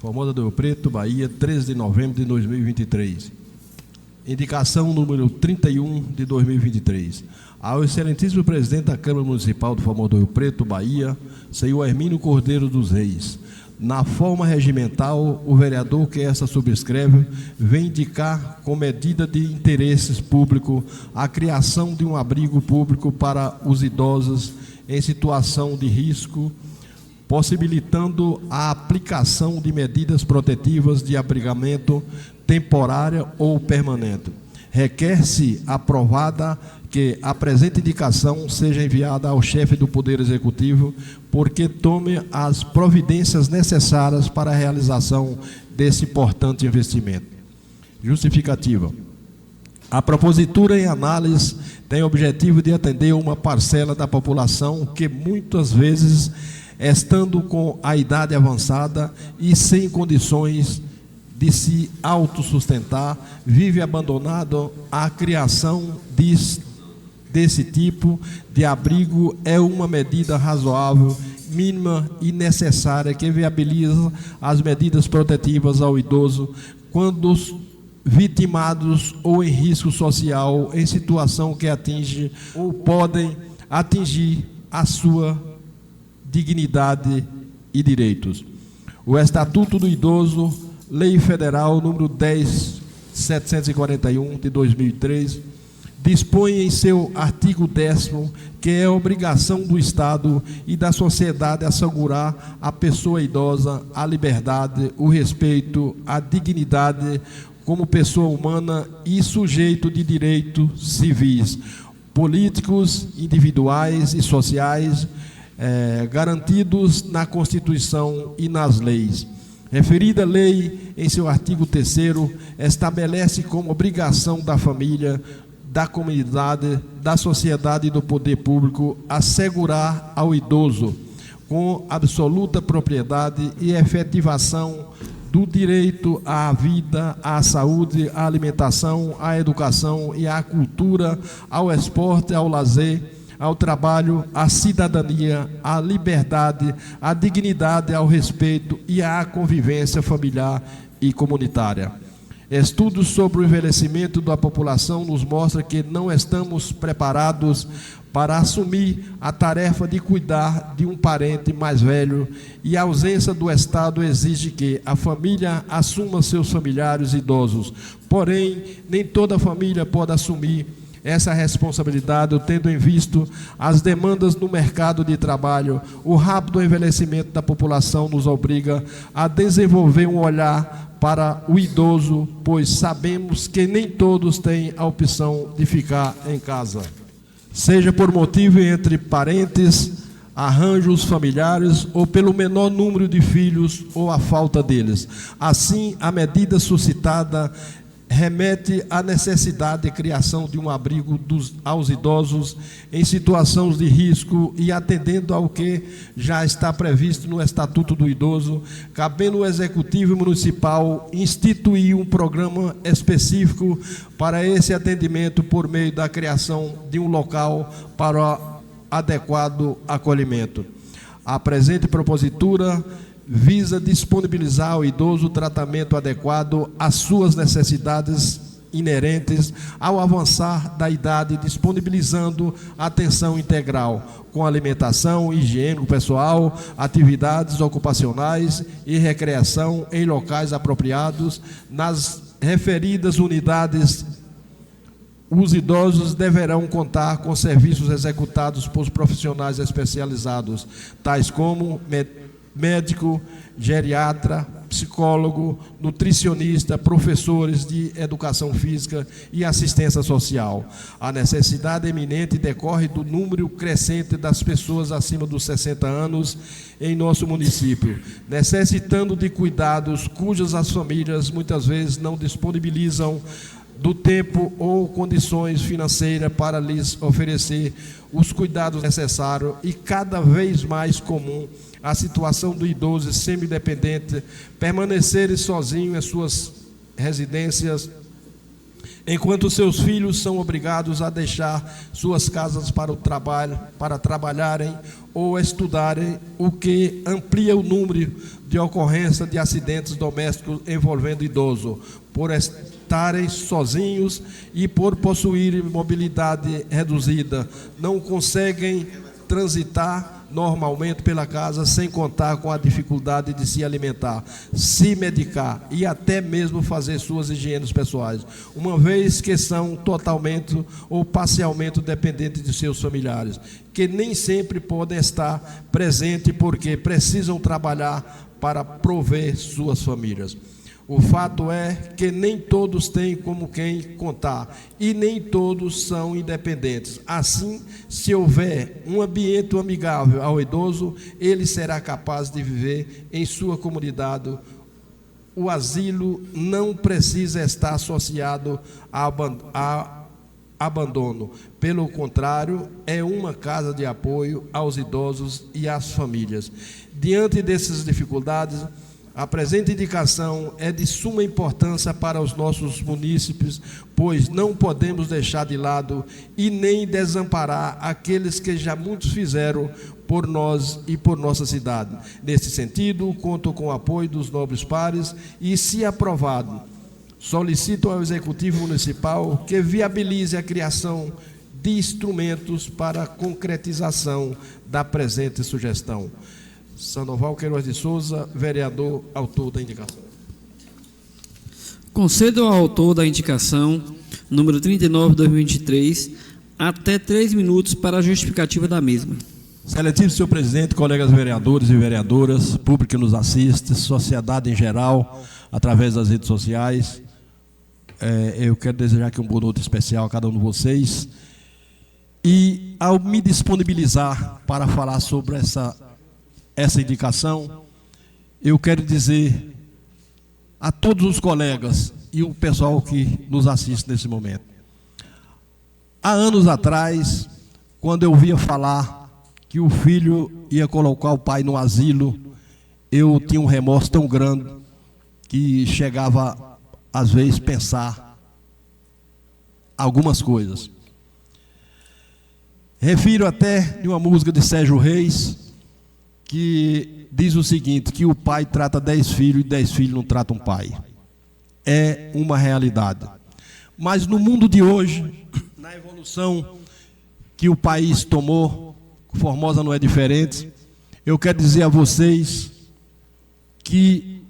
Formosa do Rio Preto, Bahia, 13 de novembro de 2023. Indicação número 31 de 2023. Ao excelentíssimo presidente da Câmara Municipal de Formosa do Rio Preto, Bahia, senhor Hermínio Cordeiro dos Reis. Na forma regimental, o vereador que esta subscreve vem indicar, com medida de interesses público, a criação de um abrigo público para os idosos em situação de risco, possibilitando a aplicação de medidas protetivas de abrigamento temporária ou permanente. Requer-se aprovada que a presente indicação seja enviada ao chefe do Poder Executivo, porque tome as providências necessárias para a realização desse importante investimento. Justificativa. A propositura em análise tem o objetivo de atender uma parcela da população que muitas vezes, estando com a idade avançada e sem condições de se autossustentar, vive abandonado. A criação desse tipo de abrigo é uma medida razoável, mínima e necessária que viabiliza as medidas protetivas ao idoso quando vitimados ou em risco social, em situação que atinge ou podem atingir a sua dignidade e direitos. O Estatuto do Idoso, Lei Federal número 10.741 de 2003, dispõe em seu artigo 10º que é obrigação do Estado e da sociedade assegurar à pessoa idosa a liberdade, o respeito, a dignidade como pessoa humana e sujeito de direitos civis, políticos, individuais e sociais, garantidos na Constituição e nas leis. Referida lei, em seu artigo 3º, estabelece como obrigação da família, da comunidade, da sociedade e do poder público assegurar ao idoso, com absoluta propriedade e efetivação do direito à vida, à saúde, à alimentação, à educação e à cultura, ao esporte, ao lazer, ao trabalho, à cidadania, à liberdade, à dignidade, ao respeito e à convivência familiar e comunitária. Estudos sobre o envelhecimento da população nos mostram que não estamos preparados para assumir a tarefa de cuidar de um parente mais velho, e a ausência do Estado exige que a família assuma seus familiares idosos. Porém, nem toda família pode assumir essa responsabilidade, tendo em vista as demandas no mercado de trabalho. O rápido envelhecimento da população nos obriga a desenvolver um olhar para o idoso, pois sabemos que nem todos têm a opção de ficar em casa, seja por motivo entre parentes, arranjos familiares ou pelo menor número de filhos ou a falta deles. Assim, a medida suscitada remete à necessidade de criação de um abrigo aos idosos em situações de risco e atendendo ao que já está previsto no Estatuto do Idoso, cabendo ao Executivo Municipal instituir um programa específico para esse atendimento por meio da criação de um local para adequado acolhimento. A presente propositura visa disponibilizar ao idoso o tratamento adequado às suas necessidades inerentes ao avançar da idade, disponibilizando atenção integral, com alimentação, higiene pessoal, atividades ocupacionais e recreação em locais apropriados. Nas referidas unidades, os idosos deverão contar com serviços executados por profissionais especializados, tais como médico, geriatra, psicólogo, nutricionista, professores de educação física e assistência social. A necessidade eminente decorre do número crescente das pessoas acima dos 60 anos em nosso município, necessitando de cuidados cujas as famílias muitas vezes não disponibilizam do tempo ou condições financeiras para lhes oferecer os cuidados necessários, e cada vez mais comum a situação do idoso semi-dependente permanecer sozinho em suas residências enquanto seus filhos são obrigados a deixar suas casas para o trabalho, para trabalharem ou estudarem, o que amplia o número de ocorrência de acidentes domésticos envolvendo idoso, por estarem sozinhos e por possuírem mobilidade reduzida, não conseguem transitar normalmente pela casa, sem contar com a dificuldade de se alimentar, se medicar e até mesmo fazer suas higienes pessoais, uma vez que são totalmente ou parcialmente dependentes de seus familiares, que nem sempre podem estar presentes porque precisam trabalhar para prover suas famílias. O fato é que nem todos têm como quem contar e nem todos são independentes. Assim, se houver um ambiente amigável ao idoso, ele será capaz de viver em sua comunidade. O asilo não precisa estar associado a abandono. Pelo contrário, é uma casa de apoio aos idosos e às famílias. Diante dessas dificuldades, a presente indicação é de suma importância para os nossos munícipes, pois não podemos deixar de lado e nem desamparar aqueles que já muitos fizeram por nós e por nossa cidade. Nesse sentido, conto com o apoio dos nobres pares e, se aprovado, solicito ao Executivo Municipal que viabilize a criação de instrumentos para a concretização da presente sugestão. Sandoval Queiroz de Souza, vereador, autor da indicação. Concedo ao autor da indicação, número 39/2023, até 3 minutos para a justificativa da mesma. Excelentíssimo senhor presidente, colegas vereadores e vereadoras, público que nos assiste, sociedade em geral, através das redes sociais, eu quero desejar aqui um boa noite especial a cada um de vocês. E ao me disponibilizar para falar sobre essa indicação, eu quero dizer a todos os colegas e o pessoal que nos assiste nesse momento. Há anos atrás, quando eu ouvia falar que o filho ia colocar o pai no asilo, eu tinha um remorso tão grande que chegava, às vezes, a pensar algumas coisas. Refiro até de uma música de Sérgio Reis, que diz o seguinte, que o pai trata 10 filhos e 10 filhos não tratam um pai. É uma realidade. Mas no mundo de hoje, na evolução que o país tomou, Formosa não é diferente, eu quero dizer a vocês que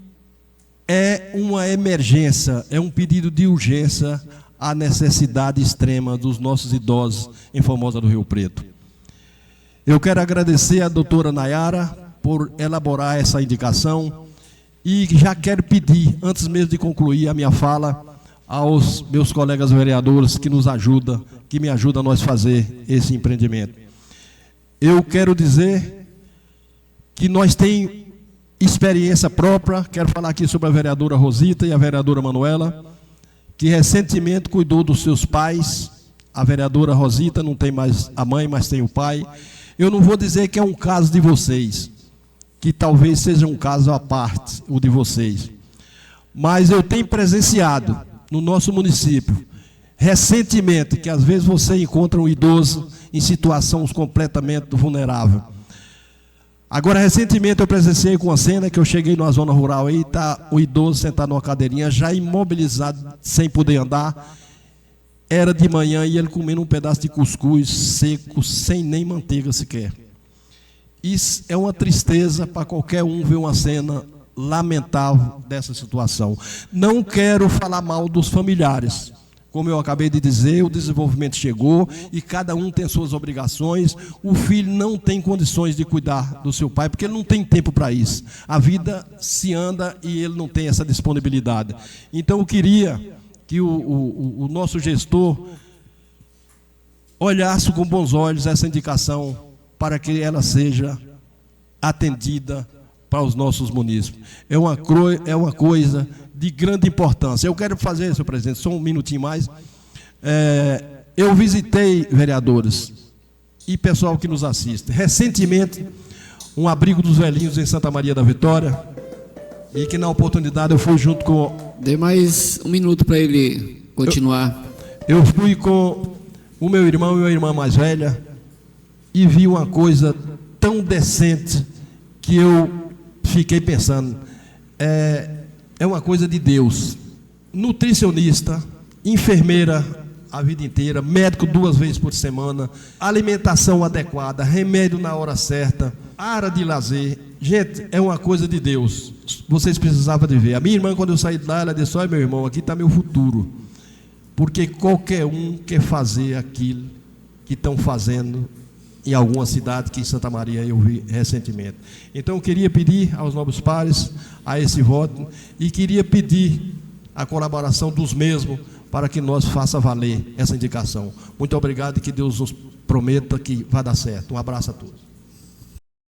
é uma emergência, é um pedido de urgência a necessidade extrema dos nossos idosos em Formosa do Rio Preto. Eu quero agradecer à doutora Nayara por elaborar essa indicação e já quero pedir, antes mesmo de concluir a minha fala, aos meus colegas vereadores que nos ajudam, que me ajudam a nós fazer esse empreendimento. Eu quero dizer que nós temos experiência própria, quero falar aqui sobre a vereadora Rosita e a vereadora Manuela, que recentemente cuidou dos seus pais. A vereadora Rosita não tem mais a mãe, mas tem o pai. Eu não vou dizer que é um caso de vocês, que talvez seja um caso à parte, o de vocês. Mas eu tenho presenciado no nosso município, recentemente, que às vezes você encontra um idoso em situações completamente vulnerável. Agora, recentemente eu presenciei com uma cena que eu cheguei numa zona rural aí, está o idoso sentado numa cadeirinha, já imobilizado, sem poder andar. Era de manhã e ele comendo um pedaço de cuscuz seco, sem nem manteiga sequer. Isso é uma tristeza para qualquer um ver uma cena lamentável dessa situação. Não quero falar mal dos familiares. Como eu acabei de dizer, o desenvolvimento chegou e cada um tem suas obrigações. O filho não tem condições de cuidar do seu pai, porque ele não tem tempo para isso. A vida se anda e ele não tem essa disponibilidade. Então eu queria que o nosso gestor olhasse com bons olhos essa indicação para que ela seja atendida para os nossos munícipes. É uma coisa de grande importância. Eu quero fazer, senhor presidente, só um minutinho mais. Eu visitei, vereadores e pessoal que nos assiste, recentemente, um abrigo dos velhinhos em Santa Maria da Vitória, e que na oportunidade eu fui junto com... Dê mais um minuto para ele continuar. Eu fui com o meu irmão e minha irmã mais velha e vi uma coisa tão decente que eu fiquei pensando, é uma coisa de Deus. Nutricionista, enfermeira a vida inteira, médico 2 vezes por semana, alimentação adequada, remédio na hora certa, área de lazer. Gente, é uma coisa de Deus. Vocês precisavam de ver. A minha irmã, quando eu saí de lá, ela disse: olha, meu irmão, aqui está meu futuro. Porque qualquer um quer fazer aquilo que estão fazendo em alguma cidade, que em Santa Maria eu vi recentemente. Então eu queria pedir aos nobres pares a esse voto e queria pedir a colaboração dos mesmos para que nós faça valer essa indicação. Muito obrigado e que Deus nos prometa que vai dar certo. Um abraço a todos.